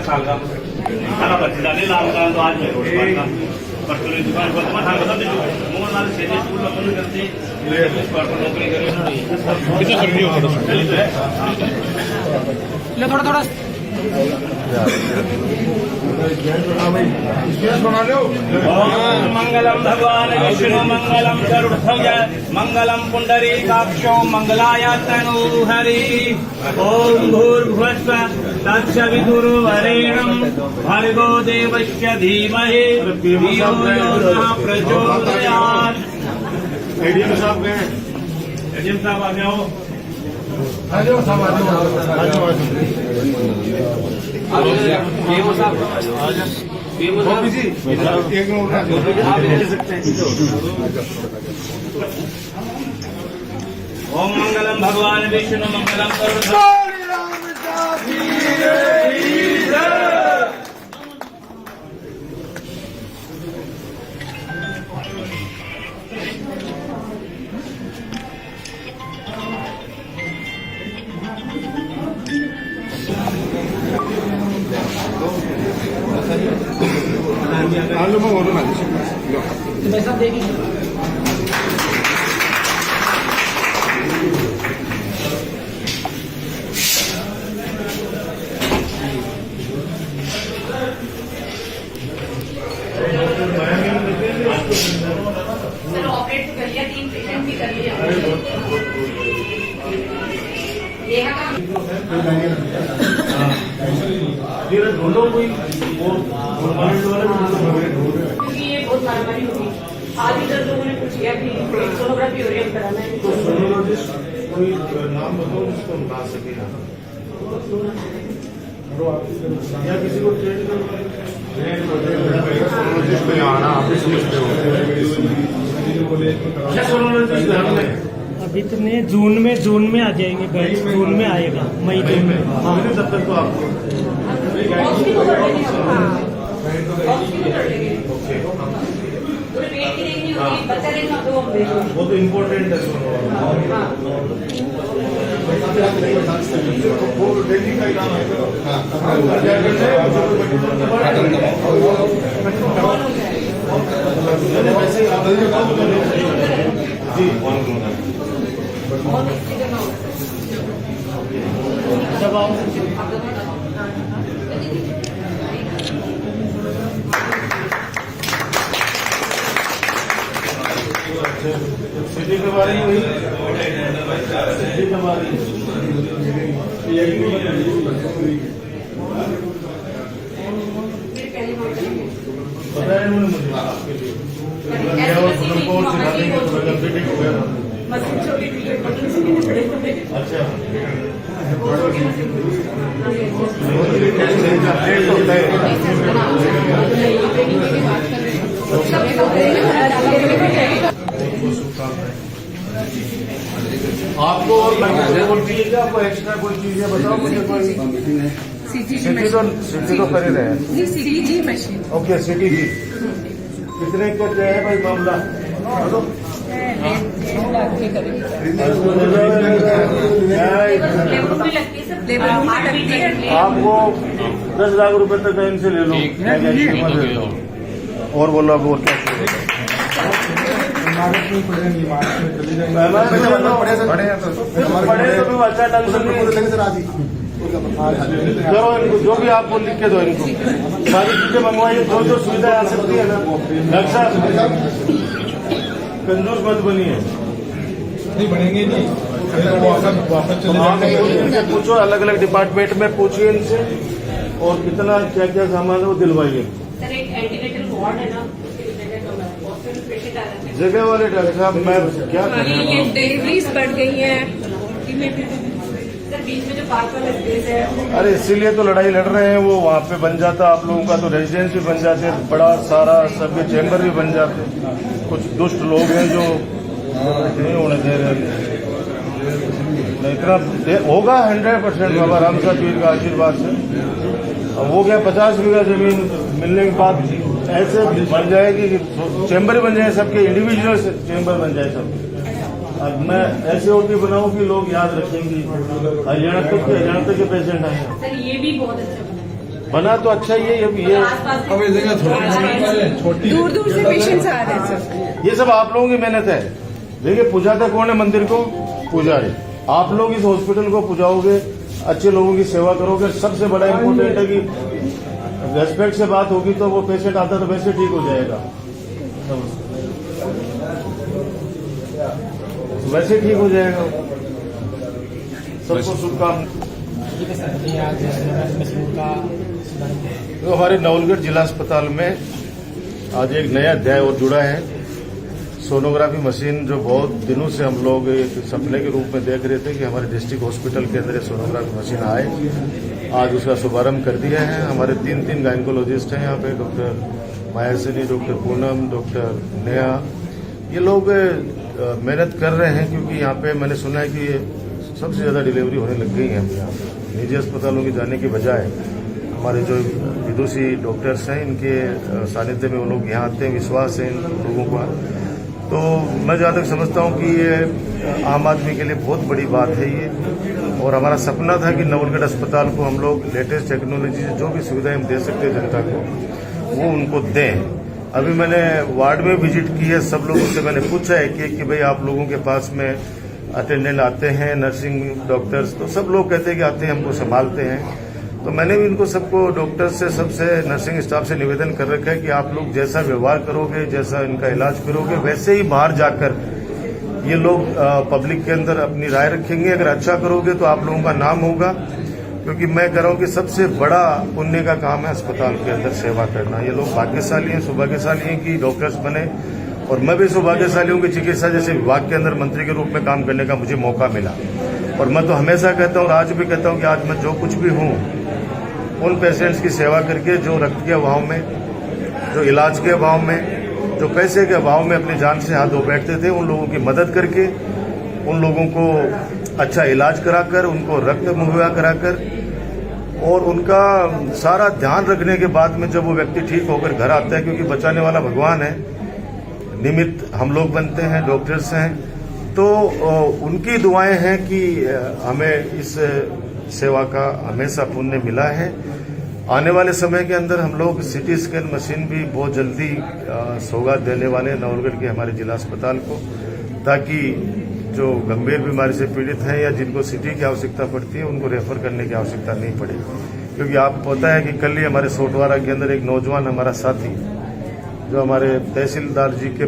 साल का सारा बच्चे डाले लाल का तो आज मैं रोड का पर्सनल दुकान पर मैं हां बता दीजिए मोहन लाल सेठी स्कूल में काम करते ले पर नौकरी कर रहे हैं कितना सर्दी हो रहा है ले थोड़ा मंगलम भगवान विष्णु मंगलम गरुड़ध्वज मंगलम पुंडरीकाक्षो मंगलाय तनूहरि ओम भूर्भुवस्सुः तत्सवितुर्वरेण्यं भर्गो देवस्य धीमहि धियो यो नः प्रचोदयात्। एडीएम साहब गए, एडीएम साहब आ जाओ, आ जाओ साहब, आ जाओ, एक मिनट आप ले सकते हैं। ओम मंगलम भगवान विष्णु मंगलम आलू में बोलो ना पैसा देगी सर ऑपरेट तो कर लिया, 3 पेशेंट भी कर लिया ये ढूंढो कोई क्योंकि ये बहुत मारामारी होगी। आज इधर लोगों ने पूछ लिया कि सोनोग्राफी हो रही है कराना है तो सोनोलॉजिस्ट कोई नाम बताओ जिसको बता सके या किसी को ट्रेन सोनोलॉजिस्ट में आना आप भी समझते हो क्या सोनोलॉजिस्ट अभी तो नहीं, जून में आ जाएंगे, जून में आएगा, मई जून में। हाँ तब तक तो आपको वो तो इम्पोर्टेंट है वो डेली का काम है जी सिटी के बारे में सिटी के बारे में बताया उन्होंने मुझे आपके लिए सिखाने फिटिंग वगैरह। अच्छा आपको कोई चीज है, आपको एक्स्ट्रा कोई चीज है बताओ मुझे। कोई सिटी तो कर ही रहे हैं, सीटी मशीन। ओके सिटी जी कितने का क्या है भाई मामला? आपको 10 लाख रुपए तक टाइम से ले लो और बोलो अब और क्या अच्छा ढंग से करो इनको, जो भी आपको लिख के दो इनको सारी चीजें मंगवाइए, जो सुविधा आ सकती है ना। डॉक्टर साहब कंजूस मत बनिए, नहीं बनेंगे नहीं, वापस चले जाएंगे। पूछो अलग अलग डिपार्टमेंट में पूछिए इनसे और कितना क्या क्या सामान है वो दिलवाइए। सर एक एंटीनेटल वार्ड है ना, जगह वाले डॉक्टर साहब मैं क्या डिलीवरीज बढ़ गई है सर, बीच में जो पार्क वाला स्पेस है। अरे इसीलिए तो लड़ाई लड़ रहे हैं, वो वहाँ पे बन जाता आप लोगों का तो रेजिडेंस भी बन जाते, बड़ा सारा सबके चैम्बर भी बन जाते। कुछ दुष्ट लोग हैं जो नहीं होने दे रहे। इतना होगा 100% बाबा राम साहब पीर का आशीर्वाद से। अब हो गया 50 बीघा जमीन मिलने के बाद ऐसे बन जाएगी कि चैम्बर बन जाए सबके, इंडिविजुअल चैम्बर बन जाए सब। अब मैं ऐसे ओटी बनाऊं कि लोग याद रखेंगे हरियाणा तक के पेशेंट आए। सर ये भी बहुत अच्छा बना बना तो अच्छा ही है ये अब ये जगह छोटी दूर दूर से पेशेंट्स आ रहे हैं सर। ये सब आप लोगों की मेहनत है। देखिए पुजाता कौन है मंदिर को? पुजारी। आप लोग इस हॉस्पिटल को पुजाओगे, अच्छे लोगों की सेवा करोगे। सबसे बड़ा इम्पोर्टेंट है कि रेस्पेक्ट से बात होगी तो वो पेशेंट आता तो वैसे ठीक हो जाएगा, वैसे ठीक हो जाएगा। सबको शुभकामनाएं। तो हमारे नवलगढ़ जिला अस्पताल में आज एक नया अध्याय और जुड़ा है। सोनोग्राफी मशीन जो बहुत दिनों से हम लोग एक सपने के रूप में देख रहे थे कि हमारे डिस्ट्रिक्ट हॉस्पिटल के अंदर सोनोग्राफी मशीन आए, आज उसका शुभारंभ कर दिया है। हमारे तीन गायनकोलॉजिस्ट हैं यहाँ पे, डॉक्टर माया सैनी, डॉक्टर पूनम, डॉक्टर नेहा। ये लोग मेहनत कर रहे हैं क्योंकि यहाँ पे मैंने सुना है कि सबसे ज्यादा डिलीवरी होने लग गई है यहाँ पे। निजी अस्पतालों की जाने की बजाय हमारे जो विदुषी डॉक्टर्स हैं इनके सानिध्य में वो लोग यहाँ आते हैं। विश्वास है इन लोगों का। तो मैं जहाँ तक समझता हूँ कि ये आम आदमी के लिए बहुत बड़ी बात है ये, और हमारा सपना था कि नवलगढ़ अस्पताल को हम लोग लेटेस्ट टेक्नोलॉजी से जो भी सुविधाएं हम दे सकते हैं जनता को वो उनको दें। अभी मैंने वार्ड में विजिट की है, सब लोगों से मैंने पूछा है कि भाई आप लोगों के पास में अटेंडेंट आते हैं, नर्सिंग डॉक्टर्स, तो सब लोग कहते हैं कि आते हैं, हमको संभालते हैं। तो मैंने भी इनको सबको डॉक्टर से, सबसे नर्सिंग स्टाफ से निवेदन कर रखा है कि आप लोग जैसा व्यवहार करोगे, जैसा इनका इलाज करोगे, वैसे ही बाहर जाकर ये लोग पब्लिक के अंदर अपनी राय रखेंगे। अगर अच्छा करोगे तो आप लोगों का नाम होगा, क्योंकि मैं कह रहा हूं कि सबसे बड़ा पुण्य का काम है अस्पताल के अंदर सेवा करना। ये लोग भाग्यशाली हैं, सौभाग्यशाली हैं कि डॉक्टर्स बने, और मैं भी सौभाग्यशाली हूं कि चिकित्सा जैसे विभाग के अंदर मंत्री के रूप में काम करने का मुझे मौका मिला। और मैं तो हमेशा कहता हूं और आज भी कहता हूं कि आज मैं जो कुछ भी हूं उन पेशेंट्स की सेवा करके, जो रक्त के अभाव में, जो इलाज के अभाव में, जो पैसे के अभाव में अपनी जान से हाथ धो बैठते थे, उन लोगों की मदद करके, उन लोगों को अच्छा इलाज कराकर, उनको रक्त मुहैया कराकर और उनका सारा ध्यान रखने के बाद में जब वो व्यक्ति ठीक होकर घर आता है, क्योंकि बचाने वाला भगवान है, निमित्त हम लोग बनते हैं, डॉक्टर्स हैं, तो उनकी दुआएं हैं कि हमें इस सेवा का हमेशा पुण्य मिला है। आने वाले समय के अंदर हम लोग सिटी स्कैन मशीन भी बहुत जल्दी सौगात देने वाले हैं नवलगढ़ के हमारे जिला अस्पताल को, ताकि जो गंभीर बीमारी से पीड़ित हैं या जिनको सिटी की आवश्यकता पड़ती है उनको रेफर करने की आवश्यकता नहीं पड़े। क्योंकि आप पता है कि कल ही हमारे सोटवारा के अंदर एक नौजवान हमारा साथी, जो हमारे तहसीलदार जी के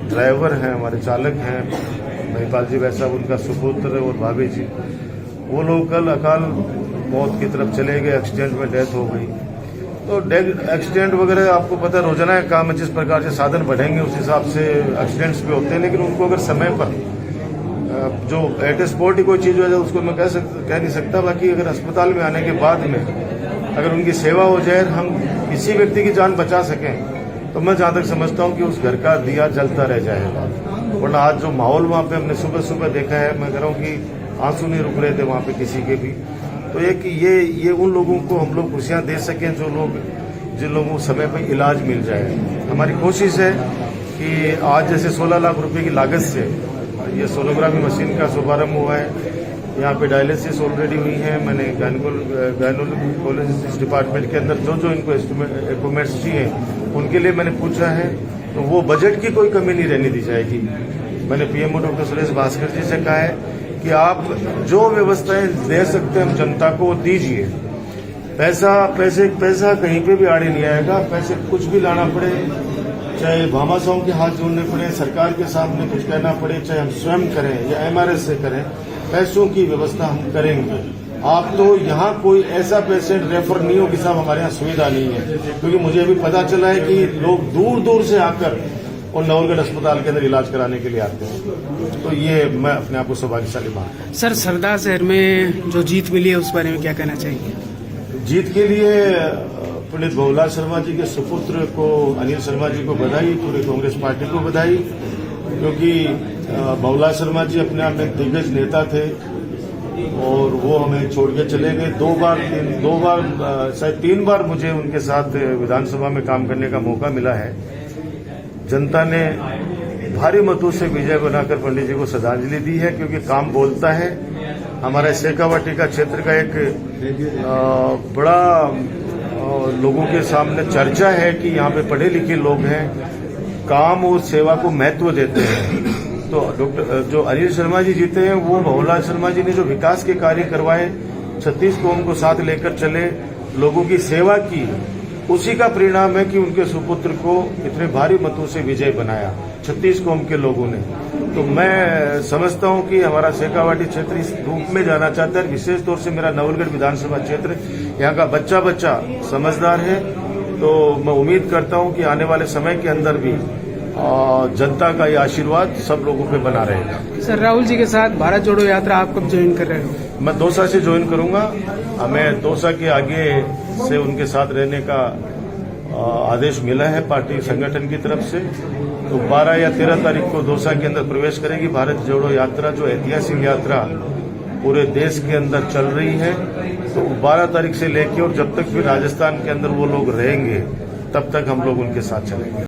ड्राइवर हैं, हमारे चालक हैं, महिपाल जी वैसा, उनका सुपुत्र और भाभी जी, वो लोग कल अकाल मौत की तरफ चले गए, एक्सीडेंट में डेथ हो गई। तो एक्सीडेंट वगैरह आपको पता है रोजाना का काम है, जिस प्रकार से साधन बढ़ेंगे उस हिसाब से एक्सीडेंट्स भी होते हैं, लेकिन उनको अगर समय पर जो एट स्पॉट ही कोई चीज हो जाए उसको मैं कह नहीं सकता। बाकी अगर अस्पताल में आने के बाद में अगर उनकी सेवा हो जाए, हम किसी व्यक्ति की जान बचा सकें, तो मैं जहां तक समझता हूं कि उस घर का दिया जलता रह जाएगा। वरना आज जो माहौल वहां पे हमने सुबह सुबह देखा है, मैं कह रहा हूं कि आंसू नहीं रुक रहे थे वहां पे किसी के भी। तो एक ये उन लोगों को हम लोग खुशियां दे सकें जिन लोगों को समय पर इलाज मिल जाए। हमारी कोशिश है कि आज जैसे 16 लाख रुपए की लागत से ये सोनोग्राफी मशीन का शुभारंभ हुआ है। यहाँ पे डायलिसिस ऑलरेडी हुई है। मैंने गायनोकोलॉजिस्ट डिपार्टमेंट के अंदर जो इनको इक्विपमेंट्स चाहिए उनके लिए मैंने पूछा है, तो वो बजट की कोई कमी नहीं रहने दी जाएगी। मैंने पीएमओ डॉक्टर सुरेश भास्कर जी से कहा है कि आप जो व्यवस्थाएं दे सकते हैं हम जनता को दीजिए। पैसा कहीं पे भी आड़े नहीं आएगा। पैसे कुछ भी लाना पड़े, चाहे भामाशाहों के हाथ जोड़ने पड़े, सरकार के सामने कुछ कहना पड़े, चाहे हम स्वयं करें या एमआरएस से करें, पैसों की व्यवस्था हम करेंगे। आप तो यहाँ कोई ऐसा पेशेंट रेफर नहीं हो कि साहब हमारे यहाँ सुविधा नहीं है, क्योंकि मुझे अभी पता चला है कि लोग दूर दूर से आकर और नवलगढ़ अस्पताल के अंदर इलाज कराने के लिए आते हैं। तो ये मैं अपने आप को सौभाग्यशाली मानता हूँ। सर, सरदार शहर में जो जीत मिली है उस बारे में क्या कहना चाहिए? जीत के लिए पंडित बहुलाल शर्मा जी के सुपुत्र को, अनिल शर्मा जी को बधाई, पूरे कांग्रेस पार्टी को बधाई, क्योंकि बहुलाल शर्मा जी अपने आप में दिग्गज नेता थे और वो हमें छोड़ के चले गए। दो बार शायद 3 बार मुझे उनके साथ विधानसभा में काम करने का मौका मिला है। जनता ने भारी मतों से विजय बनाकर पंडित जी को श्रद्धांजलि दी है, क्योंकि काम बोलता है हमारे शेखावाटी का क्षेत्र का एक बड़ा लोगों के सामने चर्चा है कि यहाँ पे पढ़े लिखे लोग हैं, काम और सेवा को महत्व देते हैं। तो डॉक्टर जो अनिल शर्मा जी जीते हैं, वो भवरलाल शर्मा जी ने जो विकास के कार्य करवाए, 36 कौम को साथ लेकर चले, लोगों की सेवा की, उसी का परिणाम है कि उनके सुपुत्र को इतने भारी मतों से विजय बनाया 36 कौम के लोगों ने। तो मैं समझता हूं कि हमारा शेखावाटी क्षेत्र इस रूप में जाना चाहता है। विशेष तौर से मेरा नवलगढ़ विधानसभा क्षेत्र, यहाँ का बच्चा बच्चा समझदार है। तो मैं उम्मीद करता हूं कि आने वाले समय के अंदर भी जनता का ये आशीर्वाद सब लोगों पे बना रहेगा। सर, राहुल जी के साथ भारत जोड़ो यात्रा आप कब ज्वाइन कर रहे हो? मैं दौसा से ज्वाइन करूंगा। हमें दौसा के आगे से उनके साथ रहने का आदेश मिला है पार्टी संगठन की तरफ से। तो 12 या 13 तारीख को दौसा के अंदर प्रवेश करेगी भारत जोड़ो यात्रा, जो ऐतिहासिक यात्रा पूरे देश के अंदर चल रही है। तो 12 तारीख से लेके और जब तक भी राजस्थान के अंदर वो लोग रहेंगे, तब तक हम लोग उनके साथ चलेंगे।